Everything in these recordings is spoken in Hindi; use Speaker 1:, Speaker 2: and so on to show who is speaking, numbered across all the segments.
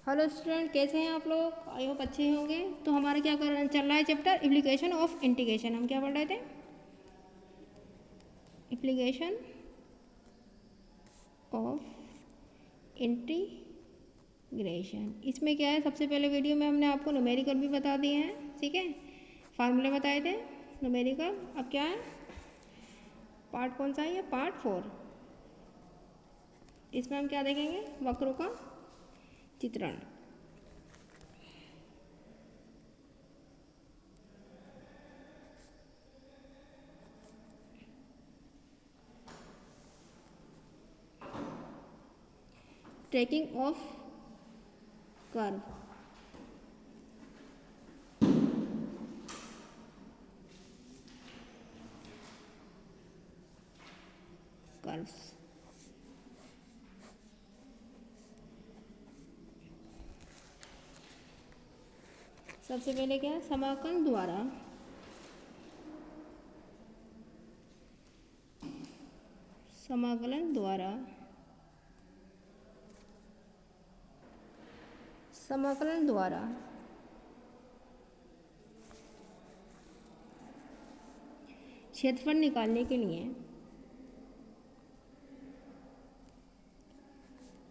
Speaker 1: हेलो स्टूडेंट, कैसे हैं आप लोग? आई होप अच्छे होंगे। तो हमारा क्या चल रहा है चैप्टर एप्लीकेशन ऑफ इंटीग्रेशन। हम क्या पढ़ रहे थे? Application of integration. इसमें क्या है, सबसे पहले वीडियो में हमने आपको न्यूमेरिकल भी बता दिए हैं, ठीक है, फार्मूले बताए थे न्यूमेरिकल। अब क्या है, पार्ट कौन सा है? ये पार्ट 4। इसमें हम क्या देखेंगे? वक्रों का चित्रण। Tracking of curve. कर्व्स। सबसे पहले क्या है, समाकलन द्वारा समाकलन द्वारा समाकलन द्वारा क्षेत्रफल निकालने के लिए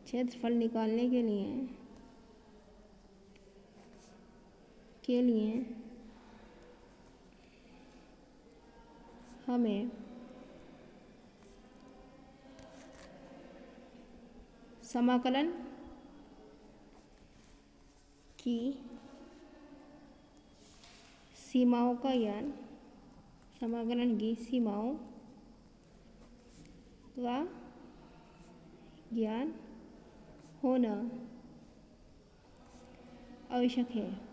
Speaker 1: क्षेत्रफल निकालने के लिए हमें समाकलन की सीमाओं का ज्ञान समाकलन की सीमाओं का ज्ञान होना आवश्यक है।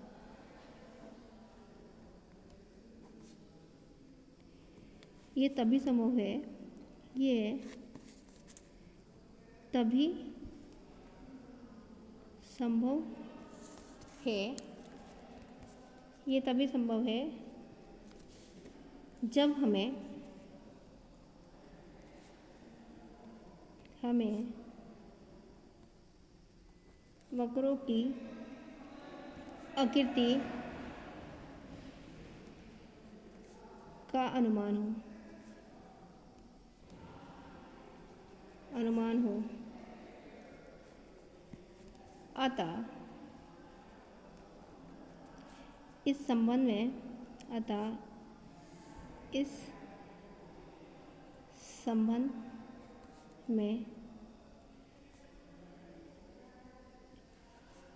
Speaker 1: ये तभी संभव है ये तभी संभव है जब हमें वक्रों की आकृति का अनुमान हो। अतः इस संबंध में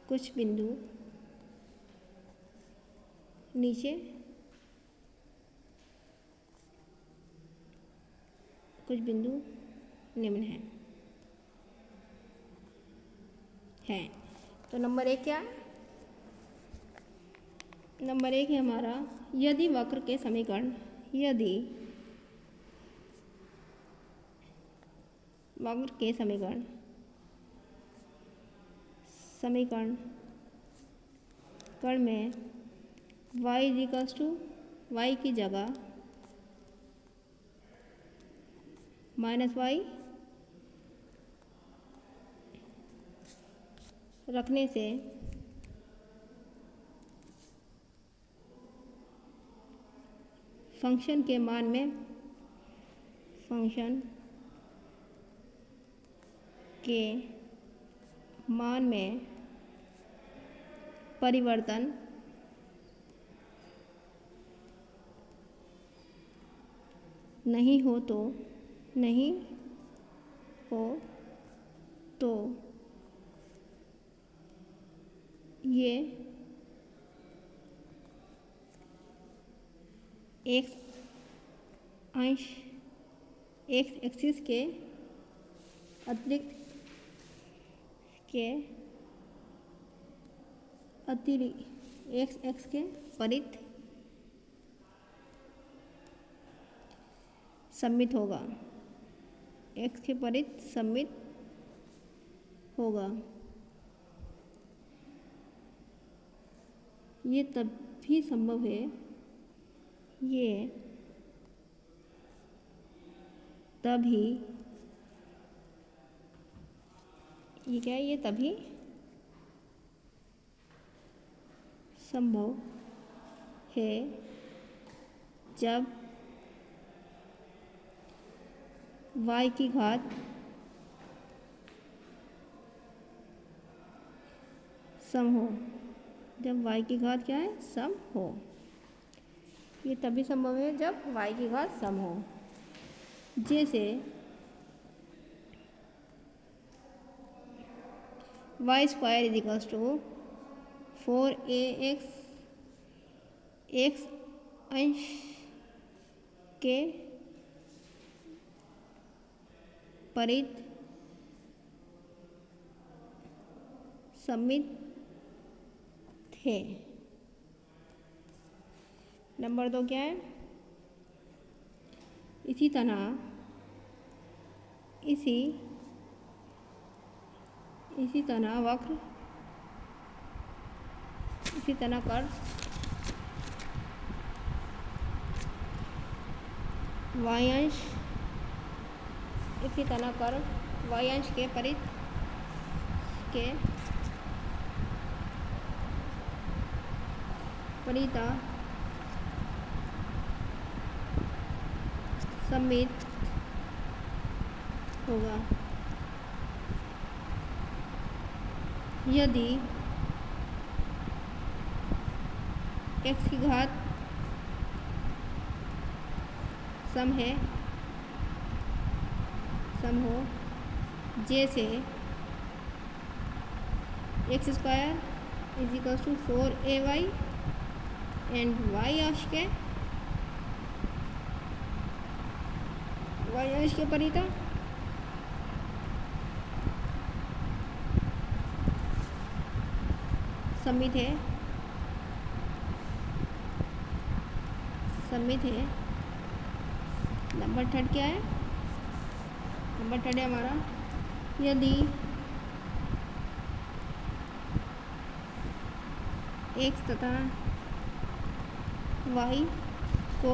Speaker 1: कुछ बिंदु नीचे कुछ बिंदु निम्न हैं। तो नंबर 1 क्या? नंबर 1 है हमारा, यदि वक्र के समीकरण कण में y की जगह -y रखने से फंक्शन के मान में परिवर्तन नहीं हो तो ये x एक्सिस के अतिरिक्त x के परित सम्मित होगा। x के परित सम्मित होगा। ये तभी संभव है ये तभी संभव है जब y की घात सम हो। जब y की घात क्या है? सम हो। ये तभी संभव है जब y की घात सम हो। जैसे Y square is equals to 4ax x अंश के परित सममित है। नंबर 2 क्या है? इसी तरह वक्र, इसी तरह कर्व y अंश, इसी तरह कर्व y अंश के परित सममित होगा यदि x की घात सम हो। जैसे X square is equals to 4ay and y अंश के परिता सममित है। नंबर 3 क्या है? नंबर 3 है हमारा, यदि x तथा y को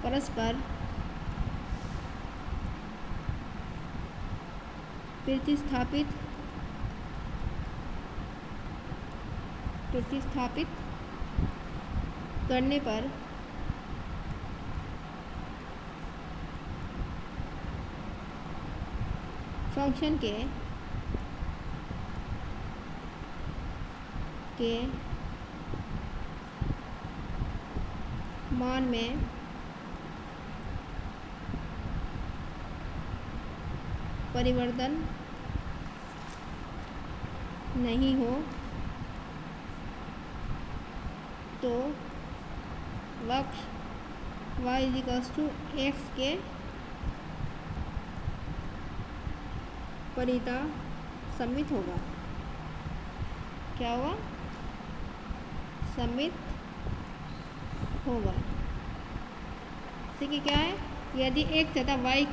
Speaker 1: परस्पर प्रतिस्थापित करने पर फंक्शन के मान में परिवर्तन नहीं हो तो वक्र y is equals to X के परिता सममित होगा। क्या होगा? सममित होगा। ठीक है, क्या है? यदि x तथा y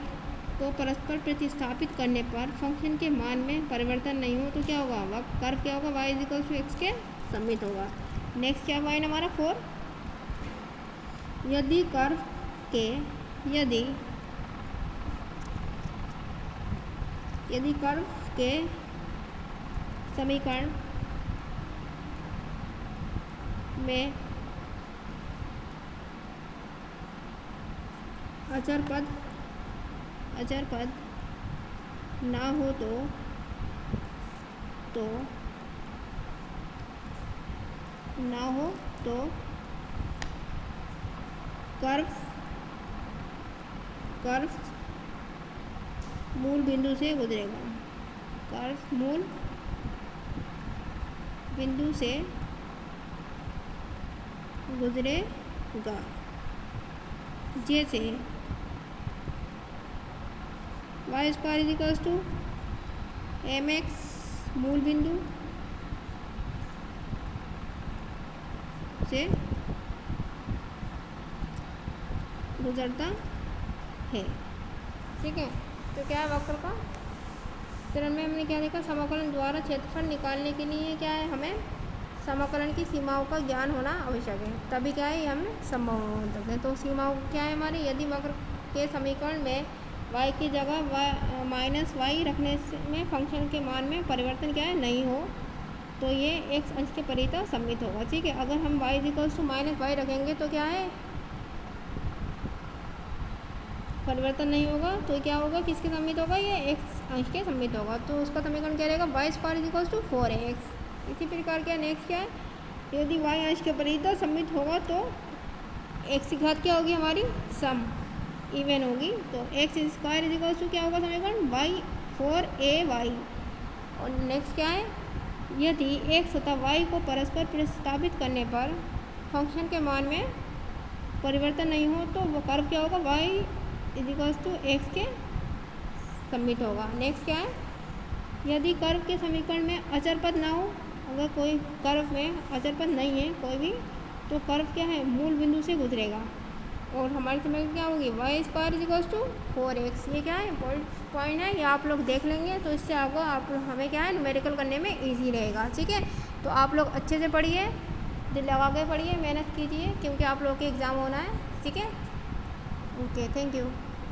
Speaker 1: को परस्पर प्रतिस्थापित करने पर फंक्शन के मान में परिवर्तन नहीं हो तो क्या होगा? वह कर्व क्या होगा? y is equal to X के सममित होगा। नेक्स्ट क्या हुआ हमारा 4? यदि कर्व के समीकरण में अचर पद ना हो तो कर्व मूल बिंदु से गुजरेगा। कर्व मूल बिंदु से गुजरेगा। जैसे Y square is equals to mx मूल बिंदु से गुजरता है। ठीक है, तो क्या है वक्र का चरण में हमने क्या देखा? समाकलन द्वारा क्षेत्रफल निकालने के लिए क्या है? हमें समाकलन की सीमाओं का ज्ञान होना आवश्यक है, तभी क्या है हम संभव हो सकते हैं। तो सीमाओं क्या है हमारी? यदि वक्र के समीकरण में y की जगह माइनस वाई रखने में फंक्शन के मान में परिवर्तन क्या है? नहीं हो तो ये एक्स अंश के परिता सम्मित होगा। ठीक है, अगर हम y equals to minus Y रखेंगे तो क्या है, परिवर्तन नहीं होगा, तो क्या होगा, किसके सम्मित होगा, ये एक्स अंश के सम्मित होगा। तो उसका समीकरण क्या रहेगा, Y square equals to 4x। इसी प्रकार क्या नेक्स्ट क्या है, यदि y अंश के परिता सम्मित होगा तो x की घात क्या होगी हमारी, सम इवन होगी। तो एक्स स्क्वायर इक्वल्स टू क्या होगा समीकरण, वाई 4ay। और नेक्स्ट क्या है, यदि x तथा y को परस्पर प्रतिस्थापित करने पर फंक्शन के मान में परिवर्तन नहीं हो तो वो कर्व क्या होगा, y इक्वल्स टू एक्स के सम्मित होगा। नेक्स्ट क्या है, यदि कर्व के समीकरण में अचर पद ना हो, अगर कोई कर्व में अचर पद नहीं है कोई भी, तो कर्व क्या है, मूल बिंदु से गुजरेगा और हमारी समीकरण क्या होगी, Y square equals to 4x। ये क्या है, पॉइंट है, ये आप लोग देख लेंगे तो इससे आपको हमें क्या है न्यूमेरिकल करने में ईजी रहेगा। ठीक है, तो आप लोग अच्छे से पढ़िए, दिल लगा के पढ़िए, मेहनत कीजिए, क्योंकि आप लोग के एग्ज़ाम होना है। ठीक है, ओके, थैंक यू।